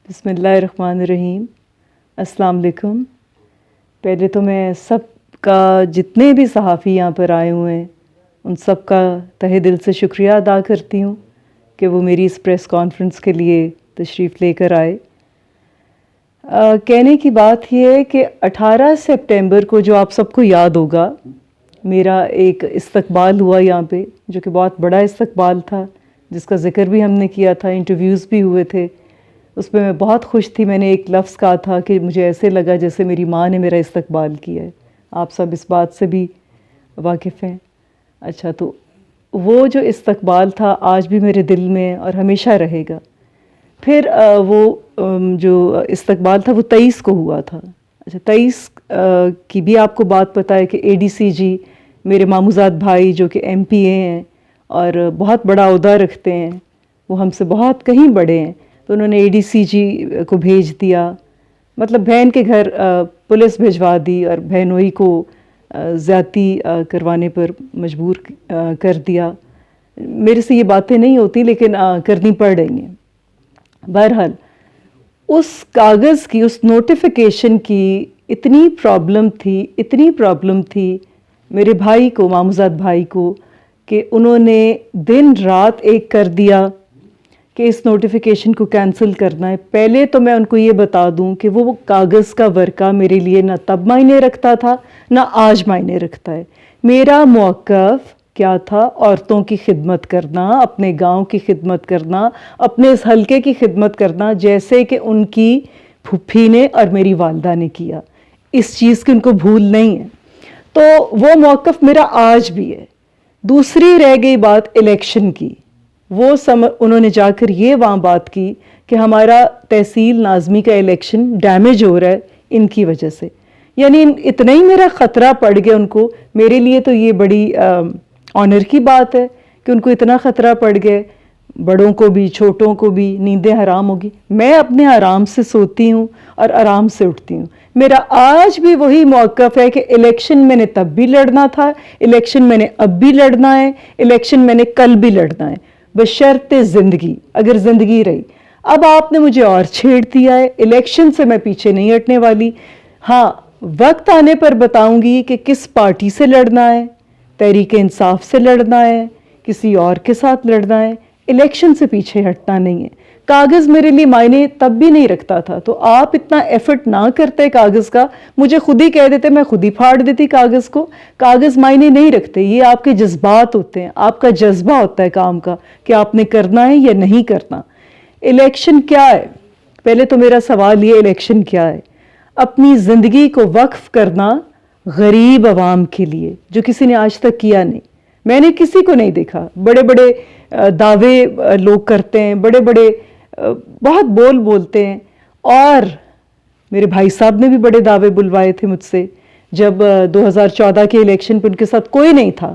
بسم اللہ الرحمن الرحیم. السلام علیکم. پہلے تو میں سب کا جتنے بھی صحافی یہاں پر آئے ہوئے ہیں ان سب کا تہہ دل سے شکریہ ادا کرتی ہوں کہ وہ میری اس پریس کانفرنس کے لیے تشریف لے کر آئے. کہنے کی بات یہ ہے کہ 18 سپٹمبر کو جو آپ سب کو یاد ہوگا میرا ایک استقبال ہوا یہاں پہ جو کہ بہت بڑا استقبال تھا جس کا ذکر بھی ہم نے کیا تھا, انٹرویوز بھی ہوئے تھے. اس پہ میں بہت خوش تھی. میں نے ایک لفظ کہا تھا کہ مجھے ایسے لگا جیسے میری ماں نے میرا استقبال کیا ہے. آپ سب اس بات سے بھی واقف ہیں. اچھا, تو وہ جو استقبال تھا آج بھی میرے دل میں اور ہمیشہ رہے گا. پھر وہ جو استقبال تھا وہ 23 کو ہوا تھا. اچھا, 23 کی بھی آپ کو بات پتہ ہے کہ ADCG میرے ماموزاد بھائی جو کہ MPA ہیں اور بہت بڑا عہدہ رکھتے ہیں, وہ ہم سے بہت کہیں بڑے ہیں, تو انہوں نے ADCG کو بھیج دیا. مطلب بہن کے گھر پولیس بھیجوا دی اور بہنوئی کو زیادتی کروانے پر مجبور کر دیا. میرے سے یہ باتیں نہیں ہوتی لیکن کرنی پڑ رہی ہیں. بہرحال اس کاغذ کی, اس نوٹیفیکیشن کی اتنی پرابلم تھی میرے بھائی کو, ماموزاد بھائی کو, کہ انہوں نے دن رات ایک کر دیا کہ اس نوٹیفیکیشن کو کینسل کرنا ہے. پہلے تو میں ان کو یہ بتا دوں کہ وہ کاغذ کا ورقہ میرے لیے نہ تب معنی رکھتا تھا نہ آج معنی رکھتا ہے. میرا موقف کیا تھا؟ عورتوں کی خدمت کرنا, اپنے گاؤں کی خدمت کرنا, اپنے اس حلقے کی خدمت کرنا جیسے کہ ان کی پھپھی نے اور میری والدہ نے کیا. اس چیز کی ان کو بھول نہیں ہے. تو وہ موقف میرا آج بھی ہے. دوسری رہ گئی بات الیکشن کی. وہ انہوں نے جا کر یہ وہاں بات کی کہ ہمارا تحصیل ناظمی کا الیکشن ڈیمیج ہو رہا ہے ان کی وجہ سے. یعنی اتنا ہی میرا خطرہ پڑ گیا ان کو. میرے لیے تو یہ بڑی آنر کی بات ہے کہ ان کو اتنا خطرہ پڑ گیا. بڑوں کو بھی چھوٹوں کو بھی نیندیں حرام ہوگی. میں اپنے آرام سے سوتی ہوں اور آرام سے اٹھتی ہوں. میرا آج بھی وہی موقف ہے کہ الیکشن میں نے تب بھی لڑنا تھا, الیکشن میں نے اب بھی لڑنا ہے, الیکشن میں نے کل بھی لڑنا ہے, بشرط زندگی, اگر زندگی رہی. اب آپ نے مجھے اور چھیڑ دیا ہے. الیکشن سے میں پیچھے نہیں ہٹنے والی. ہاں, وقت آنے پر بتاؤں گی کہ کس پارٹی سے لڑنا ہے, تحریک انصاف سے لڑنا ہے, کسی اور کے ساتھ لڑنا ہے. الیکشن سے پیچھے ہٹنا نہیں ہے. کاغذ میرے لیے معنی تب بھی نہیں رکھتا تھا, تو آپ اتنا ایفرٹ نہ کرتے کاغذ کا. مجھے خود ہی کہہ دیتے, میں خود ہی پھاڑ دیتی کاغذ کو. کاغذ معنی نہیں رکھتے, یہ آپ کے جذبات ہوتے ہیں, آپ کا جذبہ ہوتا ہے کام کا کہ آپ نے کرنا ہے یا نہیں کرنا. الیکشن کیا ہے؟ پہلے تو میرا سوال یہ, الیکشن کیا ہے؟ اپنی زندگی کو وقف کرنا غریب عوام کے لیے, جو کسی نے آج تک کیا نہیں. میں نے کسی کو نہیں دیکھا. بڑے بڑے دعوے لوگ کرتے ہیں, بڑے بڑے بہت بولتے ہیں, اور میرے بھائی صاحب نے بھی بڑے دعوے بلوائے تھے مجھ سے. جب 2014 کے الیکشن پہ ان کے ساتھ کوئی نہیں تھا,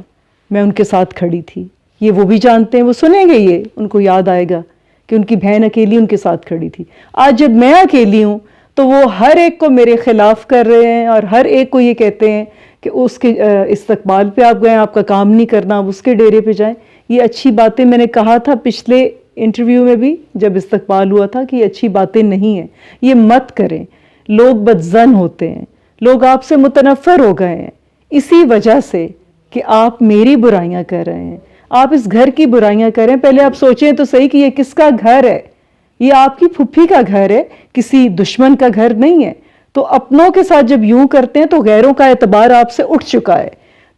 میں ان کے ساتھ کھڑی تھی. یہ وہ بھی جانتے ہیں, وہ سنیں گے, یہ ان کو یاد آئے گا کہ ان کی بہن اکیلی ان کے ساتھ کھڑی تھی. آج جب میں اکیلی ہوں تو وہ ہر ایک کو میرے خلاف کر رہے ہیں اور ہر ایک کو یہ کہتے ہیں کہ اس کے استقبال پہ آپ گئے, آپ کا کام نہیں کرنا, آپ اس کے ڈیرے پہ جائیں. یہ اچھی باتیں میں نے کہا تھا پچھلے انٹرویو میں بھی جب استقبال ہوا تھا کہ یہ اچھی باتیں نہیں ہیں, یہ مت کریں. لوگ بدظن ہوتے ہیں, لوگ آپ سے متنفر ہو گئے ہیں اسی وجہ سے کہ آپ میری برائیاں کر رہے ہیں, آپ اس گھر کی برائیاں کر رہے ہیں. پہلے آپ سوچیں تو صحیح کہ یہ کس کا گھر ہے. یہ آپ کی پھپھی کا گھر ہے, کسی دشمن کا گھر نہیں ہے. تو اپنوں کے ساتھ جب یوں کرتے ہیں تو غیروں کا اعتبار آپ سے اٹھ چکا ہے.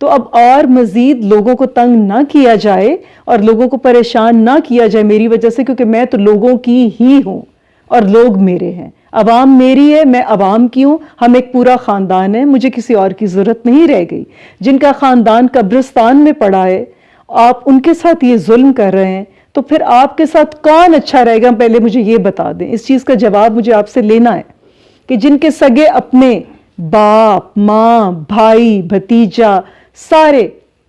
تو اب اور مزید لوگوں کو تنگ نہ کیا جائے اور لوگوں کو پریشان نہ کیا جائے میری وجہ سے, کیونکہ میں تو لوگوں کی ہی ہوں اور لوگ میرے ہیں. عوام میری ہے, میں عوام کی ہوں. ہم ایک پورا خاندان ہے, مجھے کسی اور کی ضرورت نہیں رہ گئی. جن کا خاندان قبرستان میں پڑا ہے, آپ ان کے ساتھ یہ ظلم کر رہے ہیں, تو پھر آپ کے ساتھ کون اچھا رہے گا؟ پہلے مجھے یہ بتا دیں. اس چیز کا جواب مجھے آپ سے لینا ہے کہ جن کے سگے اپنے باپ, ماں, بھائی, بھتیجا سارے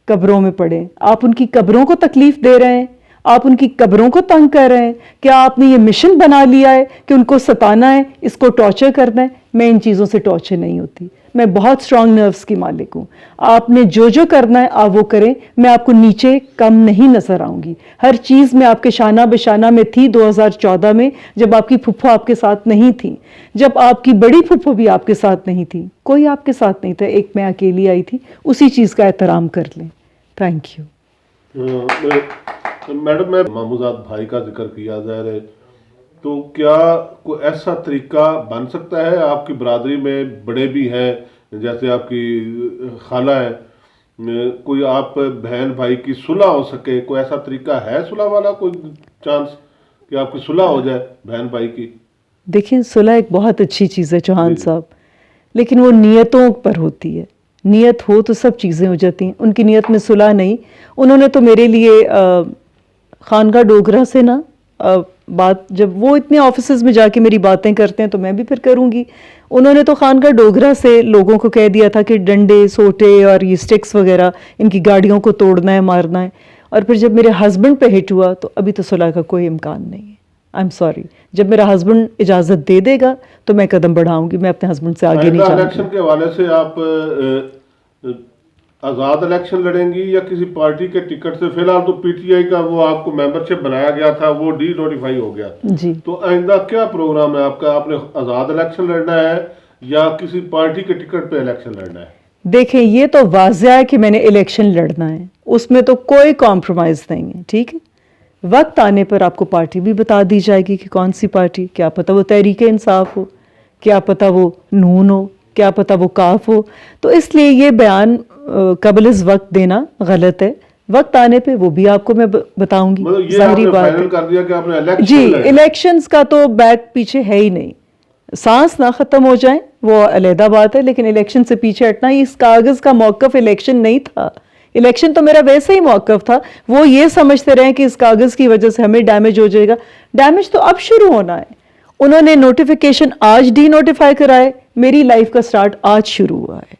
قبروں میں پڑے, آپ ان کی قبروں کو تکلیف دے رہے ہیں, آپ ان کی قبروں کو تنگ کر رہے ہیں. کیا آپ نے یہ مشن بنا لیا ہے کہ ان کو ستانا ہے, اس کو ٹارچر کرنا ہے؟ میں ان چیزوں سے ٹارچر نہیں ہوتی. میں بہت اسٹرانگ نروس کی مالک ہوں. آپ نے جو کرنا ہے آپ وہ کریں, میں آپ کو نیچے کم نہیں نظر آؤں گی. ہر چیز میں آپ کے شانہ بشانہ میں تھی 2014 میں, جب آپ کی پھپھو آپ کے ساتھ نہیں تھی, جب آپ کی بڑی پھپھو بھی آپ کے ساتھ نہیں تھی, کوئی آپ کے ساتھ نہیں تھا, ایک میں اکیلی آئی تھی. اسی چیز کا احترام کر لیں. Thank you. میڈم, میں ماموزاد بھائی کا ذکر کیا ظاہر ہے, تو کیا کوئی ایسا طریقہ بن سکتا ہے؟ آپ کی برادری میں بڑے بھی ہیں, جیسے آپ کی خالہ ہے, کوئی آپ بہن بھائی کی صلح ہو سکے, کوئی ایسا طریقہ ہے صلح والا, کوئی چانس کہ آپ کی صلح ہو جائے بہن بھائی کی؟ دیکھیں, صلح ایک بہت اچھی چیز ہے چوہان صاحب, لیکن وہ نیتوں پر ہوتی ہے. نیت ہو تو سب چیزیں ہو جاتی ہیں. ان کی نیت میں صلح نہیں. انہوں نے تو میرے لیے خانقاہ ڈوگرہ سے نا بات, جب وہ اتنے آفیسز میں جا کے میری باتیں کرتے ہیں تو میں بھی پھر کروں گی. انہوں نے تو خانقاہ ڈوگرہ سے لوگوں کو کہہ دیا تھا کہ ڈنڈے سوٹے اور یہ سٹکس وغیرہ ان کی گاڑیوں کو توڑنا ہے, مارنا ہے. اور پھر جب میرے ہسبینڈ پہ ہٹ ہوا تو ابھی تو صلح کا کوئی امکان نہیں ہے. I am sorry. جب میرا ہسبینڈ اجازت دے دے گا تو میں قدم بڑھاؤں گی. میں اپنے ہسبینڈ سے آگے نہیں جاؤں گی. الیکشن کے حوالے سے آپ آزاد الیکشن لڑیں گی یا کسی پارٹی کے ٹکٹ سے؟ فی الحال تو پی ٹی آئی کا وہ آپ کو ممبرشپ بنایا گیا تھا, وہ ڈی نوٹیفائی ہو گیا جی. تو آئندہ کیا پروگرام ہے آپ کا؟ آپ نے آزاد الیکشن لڑنا ہے یا کسی پارٹی کے ٹکٹ پہ الیکشن لڑنا ہے؟ دیکھیں, یہ تو واضح ہے کہ میں نے الیکشن لڑنا ہے, اس میں تو کوئی کمپرومائز نہیں ہے. ٹھیک ہے, وقت آنے پر آپ کو پارٹی بھی بتا دی جائے گی کہ کون سی پارٹی. کیا پتہ وہ تحریک انصاف ہو, کیا پتہ وہ نون ہو, کیا پتہ وہ کاف ہو. تو اس لیے یہ بیان قبل از وقت دینا غلط ہے. وقت آنے پہ وہ بھی آپ کو میں بتاؤں گی. ظاہری بات ہے جی, الیکشنز کا تو بیک پیچھے ہے ہی نہیں. سانس نہ ختم ہو جائیں وہ علیحدہ بات ہے, لیکن الیکشن سے پیچھے ہٹنا, اس کاغذ کا موقف الیکشن نہیں تھا. الیکشن تو میرا ویسے ہی موقف تھا. وہ یہ سمجھتے رہے کہ اس کاغذ کی وجہ سے ہمیں ڈیمیج ہو جائے گا. ڈیمیج تو اب شروع ہونا ہے. انہوں نے نوٹیفیکیشن آج ڈی نوٹیفائی کرائے, میری لائف کا سٹارٹ آج شروع ہوا ہے.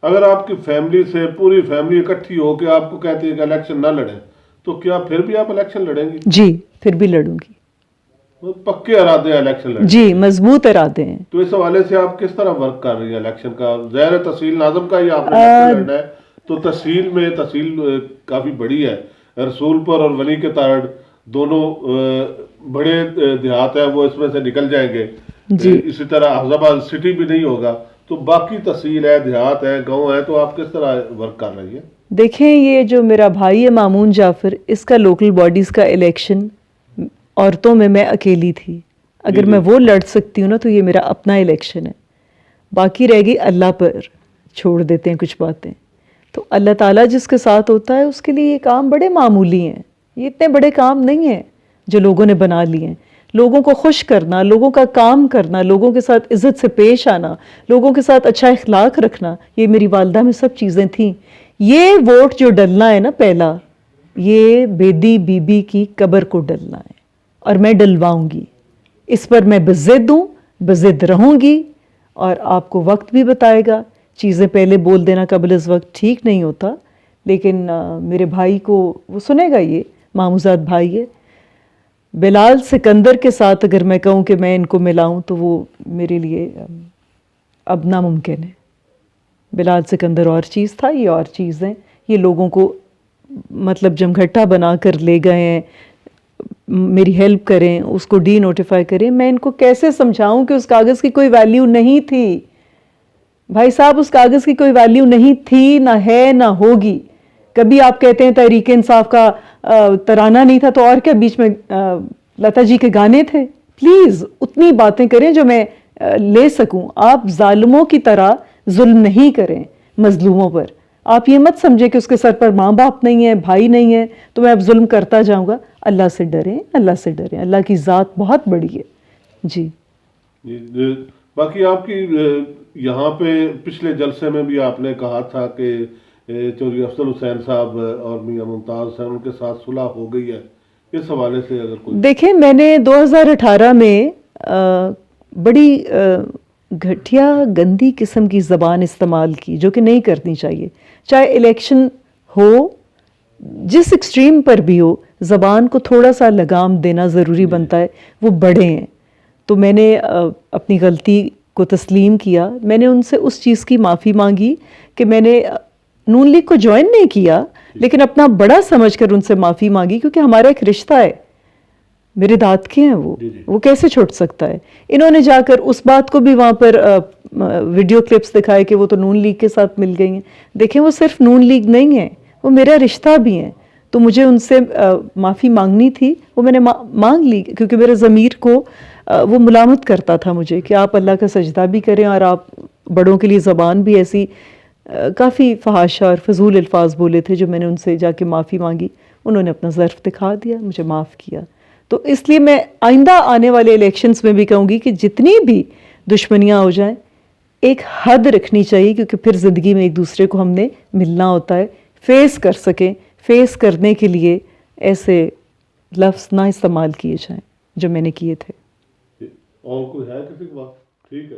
اگر آپ کی فیملی سے پوری فیملی اکٹھی ہو کے آپ کو کہتے ہیں کہ الیکشن نہ لڑیں, تو کیا پھر بھی آپ الیکشن لڑیں گی؟ جی, پھر بھی لڑوں گی. پکے ارادے ہیں الیکشن لڑیں؟ جی, مضبوط ارادے ہیں. تو اس حوالے سے آپ کس طرح ورک کر رہی ہیں الیکشن کا؟ ظاہر تحصیل ناظم کا ہی آپ نے الیکشن لڑنا ہے, تو تحصیل کافی بڑی ہے. رسول پور اور ولی کے تارڑ دونوں بڑے دیہات ہیں, وہ اس میں سے نکل جائیں گے. اسی طرح حفظ آباد سٹی بھی نہیں ہوگا, تو باقی تحصیل ہے, دیہات ہے, گاؤں ہے, تو آپ کس طرح ورک کر رہی ہیں؟ دیکھیں, یہ جو میرا بھائی ہے مامون جعفر, اس کا لوکل باڈیز کا الیکشن عورتوں میں اکیلی تھی. اگر میں وہ لڑ سکتی ہوں نا تو یہ میرا اپنا الیکشن ہے. باقی رہ گئی اللہ پر, چھوڑ دیتے ہیں کچھ باتیں. تو اللہ تعالیٰ جس کے ساتھ ہوتا ہے اس کے لیے یہ کام بڑے معمولی ہیں. یہ اتنے بڑے کام نہیں ہیں جو لوگوں نے بنا لیے ہیں. لوگوں کو خوش کرنا, لوگوں کا کام کرنا, لوگوں کے ساتھ عزت سے پیش آنا, لوگوں کے ساتھ اچھا اخلاق رکھنا, یہ میری والدہ میں سب چیزیں تھیں. یہ ووٹ جو ڈلنا ہے نا پہلا, یہ بیدی بی بی کی قبر کو ڈلنا ہے, اور میں ڈلواؤں گی. اس پر میں بضد ہوں, بضد رہوں گی, اور آپ کو وقت بھی بتائے گا. چیزیں پہلے بول دینا قبل از وقت ٹھیک نہیں ہوتا, لیکن میرے بھائی کو وہ سنے گا. یہ ماموزاد بھائی ہے. بلال سکندر کے ساتھ اگر میں کہوں کہ میں ان کو ملاؤں تو وہ میرے لیے اب ناممکن ہے. بلال سکندر اور چیز تھا, یہ اور چیز ہیں. یہ لوگوں کو مطلب جمگھٹا بنا کر لے گئے ہیں, میری ہیلپ کریں, اس کو ڈی نوٹیفائی کریں. میں ان کو کیسے سمجھاؤں کہ اس کاغذ کی کوئی ویلیو نہیں تھی؟ بھائی صاحب, اس کاغذ کی کوئی ویلیو نہیں تھی, نہ ہے, نہ ہوگی. کبھی آپ کہتے ہیں تحریک انصاف کا ترانہ نہیں تھا, تو اور کیا بیچ میں لتا جی کے گانے تھے؟ پلیز اتنی باتیں کریں جو میں لے سکوں. آپ ظالموں کی طرح ظلم نہیں کریں مظلوموں پر. آپ یہ مت سمجھیں کہ اس کے سر پر ماں باپ نہیں ہے, بھائی نہیں ہے, تو میں اب ظلم کرتا جاؤں گا. اللہ سے ڈریں, اللہ سے ڈریں. اللہ کی ذات بہت بڑی ہے. جی. باقی آپ کی یہاں پہ پچھلے جلسے میں بھی آپ نے کہا تھا کہ چودھری افضل حسین صاحب اور میاں ممتاز حسین, ان کے ساتھ صلح ہو گئی ہے. اس حوالے سے اگر کوئی... دیکھیں, میں نے 2018 میں بڑی گھٹیا گندی قسم کی زبان استعمال کی, جو کہ نہیں کرنی چاہیے. چاہے الیکشن ہو, جس ایکسٹریم پر بھی ہو, زبان کو تھوڑا سا لگام دینا ضروری بنتا ہے. وہ بڑے ہیں, تو میں نے اپنی غلطی کو تسلیم کیا. میں نے ان سے اس چیز کی معافی مانگی کہ میں نے نون لیگ کو جوائن نہیں کیا لیکن اپنا بڑا سمجھ کر ان سے معافی مانگی, کیونکہ ہمارا ایک رشتہ ہے, میرے داد کے ہیں وہ کیسے چھوٹ سکتا ہے. انہوں نے جا کر اس بات کو بھی وہاں پر ویڈیو کلپس دکھائے کہ وہ تو نون لیگ کے ساتھ مل گئی ہیں. دیکھیں وہ صرف نون لیگ نہیں ہے, وہ میرا رشتہ بھی ہے. تو مجھے ان سے معافی مانگنی تھی, وہ میں نے مانگ لی, کیونکہ میرے ضمیر کو وہ ملامت کرتا تھا مجھے کہ آپ اللہ کا سجدہ بھی کریں اور آپ بڑوں کے لیے زبان بھی ایسی کافی فحاشہ اور فضول الفاظ بولے تھے جو میں نے ان سے جا کے معافی مانگی. انہوں نے اپنا ظرف دکھا دیا, مجھے معاف کیا. تو اس لیے میں آئندہ آنے والے الیکشنز میں بھی کہوں گی کہ جتنی بھی دشمنیاں ہو جائیں ایک حد رکھنی چاہیے, کیونکہ پھر زندگی میں ایک دوسرے کو ہم نے ملنا ہوتا ہے, فیس کر سکیں. فیس کرنے کے لیے ایسے لفظ نہ استعمال کیے جائیں جو میں نے کیے تھے. اور کوئی ہے کسی کی بات؟ ٹھیک ہے.